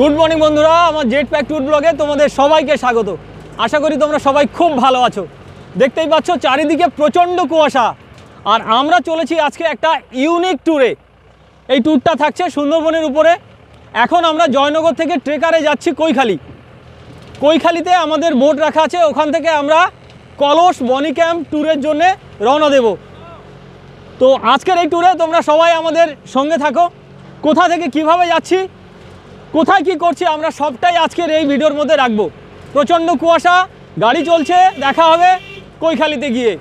Good morning বন্ধুরা, আমার jet pack tour ব্লগে তোমাদের সবাইকে স্বাগত। আশা করি তোমরা সবাই খুব ভালো আছো। দেখতেই পাচ্ছ চারিদিকে প্রচণ্ড কুয়াশা, আর আমরা চলেছি আজকে একটা ইউনিক ট্যুরে। এই ট্যুরটা থাকছে সুন্দরবনের উপরে। এখন আমরা জয়নগর থেকে ট্রেকারে যাচ্ছি কৈখালিতে আমাদের বোট রাখা আছে। ওখান থেকে আমরা কলস বনি ক্যাম্প ট্যুরের জন্যে রওনা দেব। তো আজকের এই ট্যুরে তোমরা সবাই আমাদের সঙ্গে থাকো। কোথা থেকে কিভাবে যাচ্ছি, কোথায় কি করছি, আমরা সবটাই আজকের এই ভিডিওর মধ্যে রাখবো। প্রচণ্ড কুয়াশা, গাড়ি চলছে, দেখা হবে কৈখালিতে গিয়ে।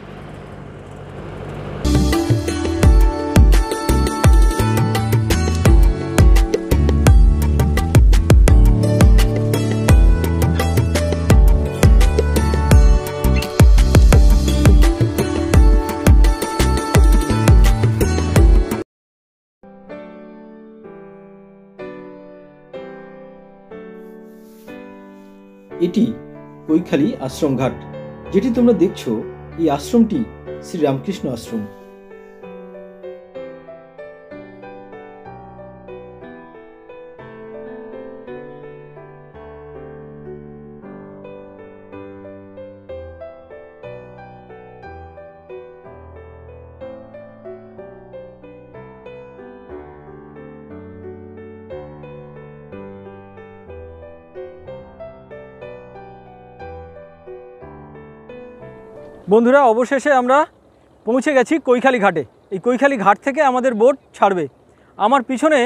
এটি কৈখালি আশ্রম ঘাট। যেটি তোমরা দেখছো, এই আশ্রমটি শ্রী রামকৃষ্ণ আশ্রম। বন্ধুরা, অবশেষে আমরা পৌঁছে গেছি কৈখালি ঘাটে। এই কৈখালি ঘাট থেকে আমাদের বোট ছাড়বে। আমার পিছনে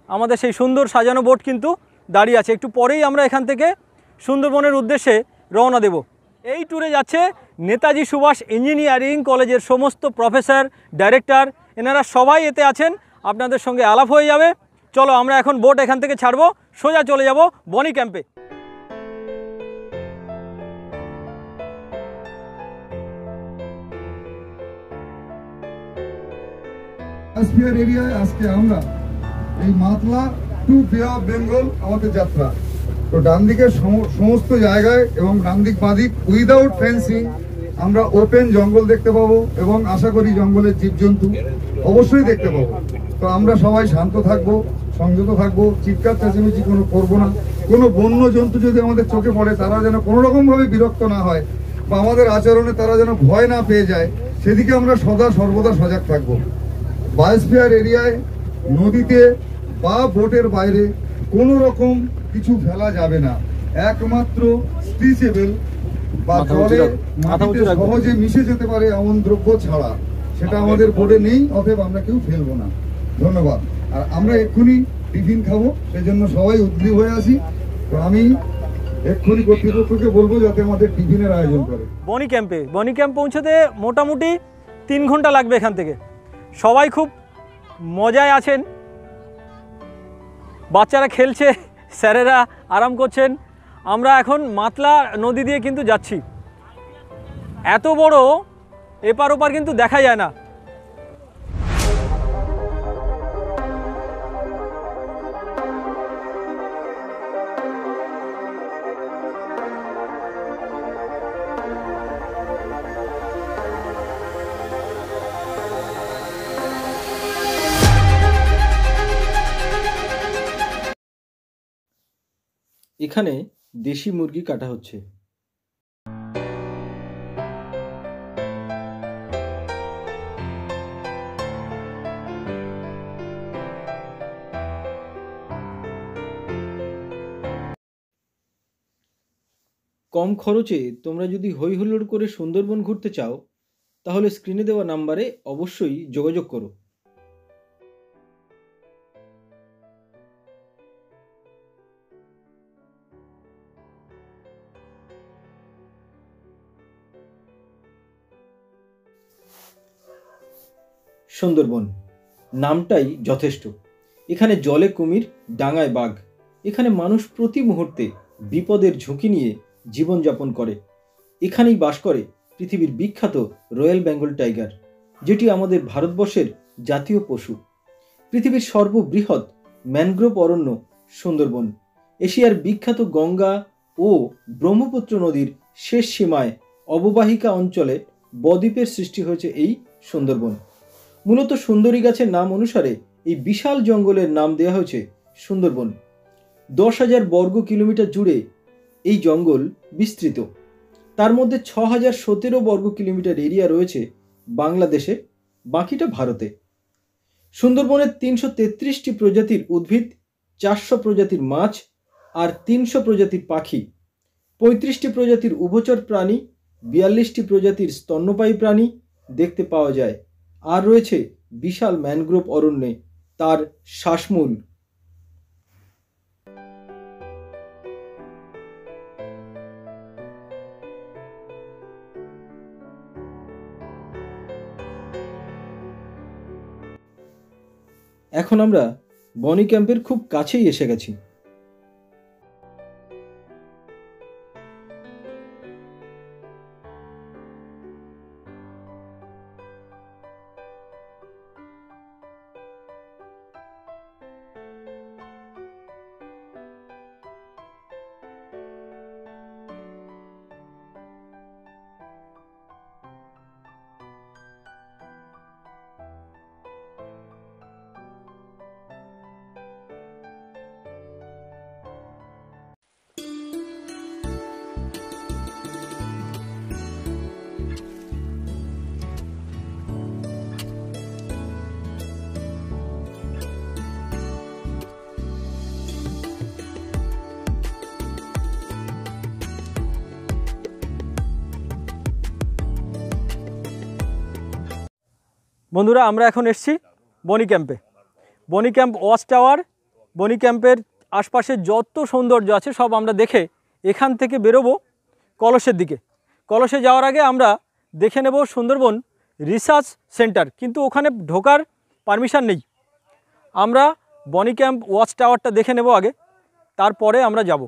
আমাদের সেই সুন্দর সাজানো বোট কিন্তু দাঁড়িয়ে আছে। একটু পরেই আমরা এখান থেকে সুন্দরবনের উদ্দেশ্যে রওনা দেব। এই ট্যুরে যাচ্ছে নেতাজি সুভাষ ইঞ্জিনিয়ারিং কলেজের সমস্ত প্রফেসর, ডাইরেক্টর, এনারা সবাই এতে আছেন। আপনাদের সঙ্গে আলাপ হয়ে যাবে। চলো আমরা এখন বোট এখান থেকে ছাড়বো, সোজা চলে যাব বনি ক্যাম্পে। এরিয়ায় আজকে আমরা এই মাতলা টু বে অফ বেঙ্গল আমাদের যাত্রা। তো ডান দিকের সমস্ত জায়গায় এবং ডান দিক বাদিক উইদাউট ফেন্সিং আমরা ওপেন জঙ্গল দেখতে পাবো, এবং আশা করি জঙ্গলের জীবজন্তু অবশ্যই দেখতে পাবো। তো আমরা সবাই শান্ত থাকবো, সংযত থাকবো, চিৎকার চেঁচামেচি কোনো করবো না। কোনো বন্য জন্তু যদি আমাদের চোখে পড়ে, তারা যেন কোনো রকম ভাবে বিরক্ত না হয় বা আমাদের আচরণে তারা যেন ভয় না পেয়ে যায়, সেদিকে আমরা সর্বদা সজাগ থাকবো। বায়োস্ফিয়ার এরিয়ায় নদীতে বা বোটের বাইরে কোনো রকম কিছু ফেলা যাবে না। একমাত্র স্ট্রিচেবল বা জলে মাটিতে সহজে মিশে যেতে পারে এমন দ্রব্য ছাড়া সেটা আমাদের বোটে নেই, অতএব আমরা কেউ ফেলবো না। ধন্যবাদ। আর আমরা এক্ষুনি টিফিন খাবো, সেজন্য সবাই উদ্গ্রীব হয়ে আছি। তো আমি এক্ষুনি কর্তৃপক্ষকে বলবো যাতে আমাদের টিফিনের আয়োজন করে। বনি ক্যাম্প পৌঁছতে মোটামুটি 3 ঘন্টা লাগবে এখান থেকে। সবাই খুব মজায় আছেন, বাচ্চারা খেলছে, স্যারেরা আরাম করছেন। আমরা এখন মাতলা নদী দিয়ে কিন্তু যাচ্ছি। এত বড় এপার ওপার কিন্তু দেখা যায় না। এখানে দেশি মুরগি কাটা হচ্ছে। কম খরচে তোমরা যদি হই হুল্লোড় করে সুন্দরবন ঘুরতে চাও, তাহলে স্ক্রিনে দেওয়া নাম্বারে অবশ্যই যোগাযোগ করো। সুন্দরবন নামটাই যথেষ্ট। এখানে জলে কুমির, ডাঙায় বাঘ। এখানে মানুষ প্রতি মুহূর্তে বিপদের ঝুঁকি নিয়ে জীবনযাপন করে। এখানেই বাস করে পৃথিবীর বিখ্যাত রয়্যাল বেঙ্গল টাইগার, যেটি আমাদের ভারতবর্ষের জাতীয় পশু। পৃথিবীর সর্ববৃহৎ ম্যানগ্রোভ অরণ্য সুন্দরবন। এশিয়ার বিখ্যাত গঙ্গা ও ব্রহ্মপুত্র নদীর শেষ সীমায় অববাহিকা অঞ্চলে বদ্বীপের সৃষ্টি হয়েছে এই সুন্দরবন। মূলত সুন্দরী গাছের নাম অনুসারে এই বিশাল জঙ্গলের নাম দেওয়া হয়েছে সুন্দরবন। 10,000 বর্গ কিলোমিটার জুড়ে এই জঙ্গল বিস্তৃত। তার মধ্যে 6,017 বর্গ কিলোমিটার এরিয়া রয়েছে বাংলাদেশে, বাকিটা ভারতে। সুন্দরবনের 333টি প্রজাতির উদ্ভিদ, 400 প্রজাতির মাছ আর 300 প্রজাতির পাখি, 35টি প্রজাতির উভচর প্রাণী, 42টি প্রজাতির স্তন্যপায়ী প্রাণী দেখতে পাওয়া যায়। আর রয়েছে বিশাল ম্যানগ্রোভ অরণ্যে তার শ্বাসমূল। এখন আমরা বনি ক্যাম্পের খুব কাছেই এসে গেছি। বন্ধুরা, আমরা এখন এসেছি বনি ক্যাম্পে। বনি ক্যাম্প ওয়াচ টাওয়ার, বনি ক্যাম্পের আশপাশে যত সৌন্দর্য আছে সব আমরা দেখে এখান থেকে বেরোবো কলসের দিকে। কলসে যাওয়ার আগে আমরা দেখে নেব সুন্দরবন রিসার্চ সেন্টার, কিন্তু ওখানে ঢোকার পারমিশন নেই। আমরা বনি ক্যাম্প ওয়াচ টাওয়ারটা দেখে নেব আগে, তারপরে আমরা যাব।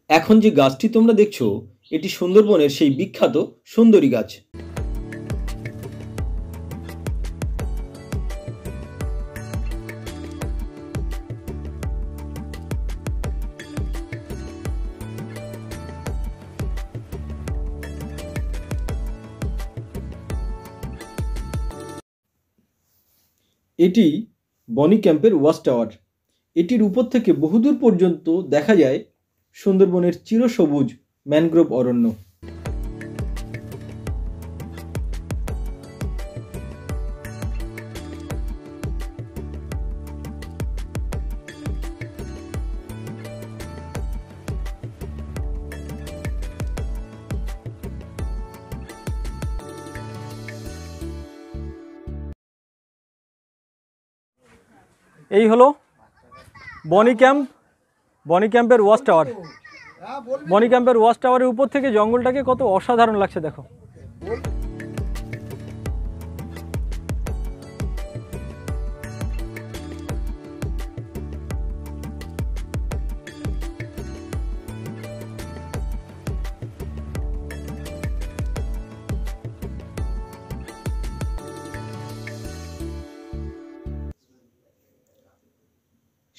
এখন যে গাছটি তোমরা দেখছো, এটি সুন্দরবনের সেই বিখ্যাত সুন্দরী গাছ। এটি বনি ক্যাম্পের ওয়াচ টাওয়ার। এটির উপর থেকে বহুদূর পর্যন্ত দেখা যায় সুন্দরবনের চিরসবুজ ম্যানগ্রোভ অরণ্য। এই হলো বনি ক্যাম্পের ওয়াচ টাওয়ার। বনি ক্যাম্পের ওয়াচ টাওয়ারের উপর থেকে জঙ্গলটাকে কত অসাধারণ লাগছে দেখো।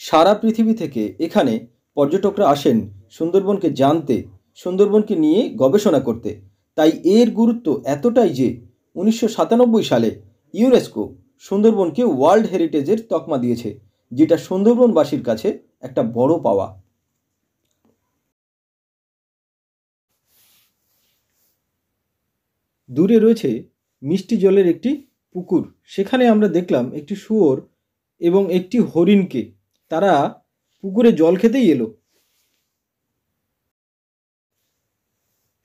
সারা পৃথিবী থেকে এখানে পর্যটকরা আসেন সুন্দরবনকে জানতে, সুন্দরবনকে নিয়ে গবেষণা করতে। তাই এর গুরুত্ব এতটাই যে 1997 সালে ইউনেস্কো সুন্দরবনকে ওয়ার্ল্ড হেরিটেজের তকমা দিয়েছে, যেটা সুন্দরবনবাসীর কাছে একটা বড় পাওয়া। দূরে রয়েছে মিষ্টি জলের একটি পুকুর। সেখানে আমরা দেখলাম একটি শুয়োর এবং একটি হরিণকে। তারা পুকুরে জল খেতেই এলো।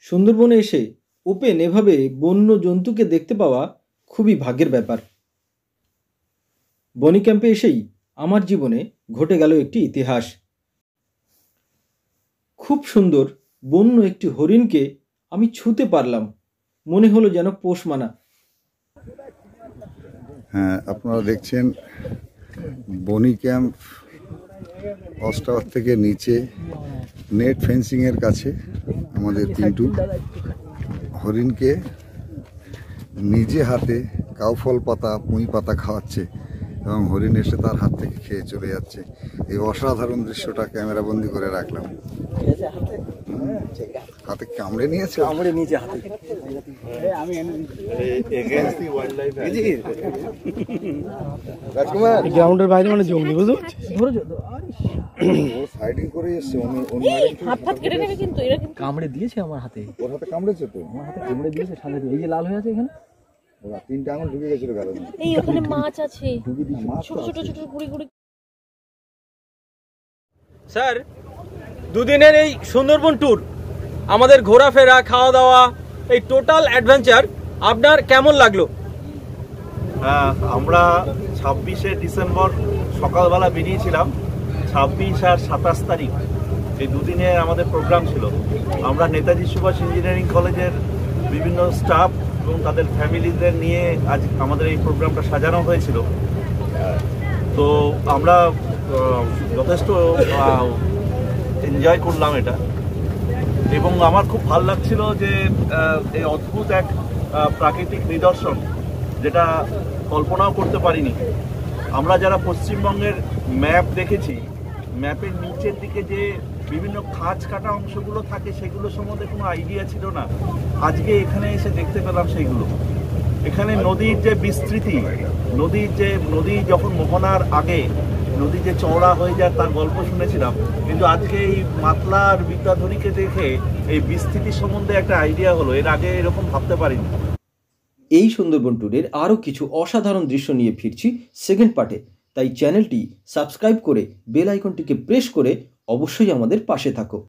সুন্দরবনে এসে ওপেন এভাবে বন্য জন্তুকে দেখতে পাওয়া খুবই ভাগ্যের ব্যাপার। বনি ক্যাম্পে এসেই আমার জীবনে ঘটে গেল একটি ইতিহাস। খুব সুন্দর বন্য একটি হরিণকে আমি ছুঁতে পারলাম, মনে হলো যেন পোষ মানা। হ্যাঁ, আপনারা দেখছেন বনি ক্যাম্প ওয়াচ টাওয়ার থেকে নিচে নেট ফেন্সিংয়ের কাছে আমাদের পিন্টু হরিণকে নিজে হাতে কাউফল পাতা পুঁই পাতা খাওয়াচ্ছে এবং হরিণ এসে তার হাত থেকে খেয়ে চলে যাচ্ছে। এই অসাধারণ দৃশ্যটা ক্যামেরাবন্দি করে রাখলাম। হাতে কামড়ে নিয়েছে, গ্রাউন্ডের বাইরে মানে জঙ্গলি বুঝো সাইডিং করে এসছে, কামড়ে দিয়েছে আমার হাতে। ওর হাতে কামড়েছে তো? আমার হাতে কামড়ে দিয়েছে সাথে, এই যে লাল হয়ে আছে এখানে, 3টে আঙুল ঢুকে গেছিল গালে। এই ওখানে মাছ আছে, মাছ ছোট ছোট ছোট গুড়ি গুড়ি। স্যার, দুদিনের এই সুন্দরবন ট্যুর, আমাদের ঘোরাফেরা, খাওয়া দাওয়া, এই টোটাল অ্যাডভেঞ্চার আপনার কেমন লাগলো? আমরা 26শে ডিসেম্বর সকালবেলা বেরিয়েছিলাম। 26 আর 27 তারিখ এই দুদিনে আমাদের প্রোগ্রাম ছিল। আমরা নেতাজি সুভাষ ইঞ্জিনিয়ারিং কলেজের বিভিন্ন স্টাফ এবং তাদের ফ্যামিলিদের নিয়ে আজ আমাদের এই প্রোগ্রামটা সাজানো হয়েছিল। তো আমরা যথেষ্ট এনজয় করলাম এটা, এবং আমার খুব ভালো লাগছিল যে এই অদ্ভুত এক প্রাকৃতিক নিদর্শন, যেটা কল্পনাও করতে পারিনি। আমরা যারা পশ্চিমবঙ্গের ম্যাপ দেখেছি, ম্যাপের নিচের দিকে যে বিভিন্ন খাঁজ কাটা অংশগুলো থাকে, সেগুলো সম্বন্ধে কোনো আইডিয়া ছিল না। আজকে এখানে এসে দেখতে পেলাম সেইগুলো। এখানে নদীর যে বিস্তৃতি, নদী যখন মোহনার আগে নদী যে চওড়া হয়ে যায় তার গল্প শুনেছিলাম, কিন্তু আজকে এই মাতলা আর বিদ্যাধরীকে দেখে এই বিস্তৃতি সম্বন্ধে একটা আইডিয়া হলো। এর আগে এরকম ভাবতে পারিনি। এই সুন্দরবন ট্যুরের আরও কিছু অসাধারণ দৃশ্য নিয়ে ফিরছি সেকেন্ড পার্টে, তাই চ্যানেলটি সাবস্ক্রাইব করে বেল আইকনটিকে প্রেস করে অবশ্যই আমাদের পাশে থাকো।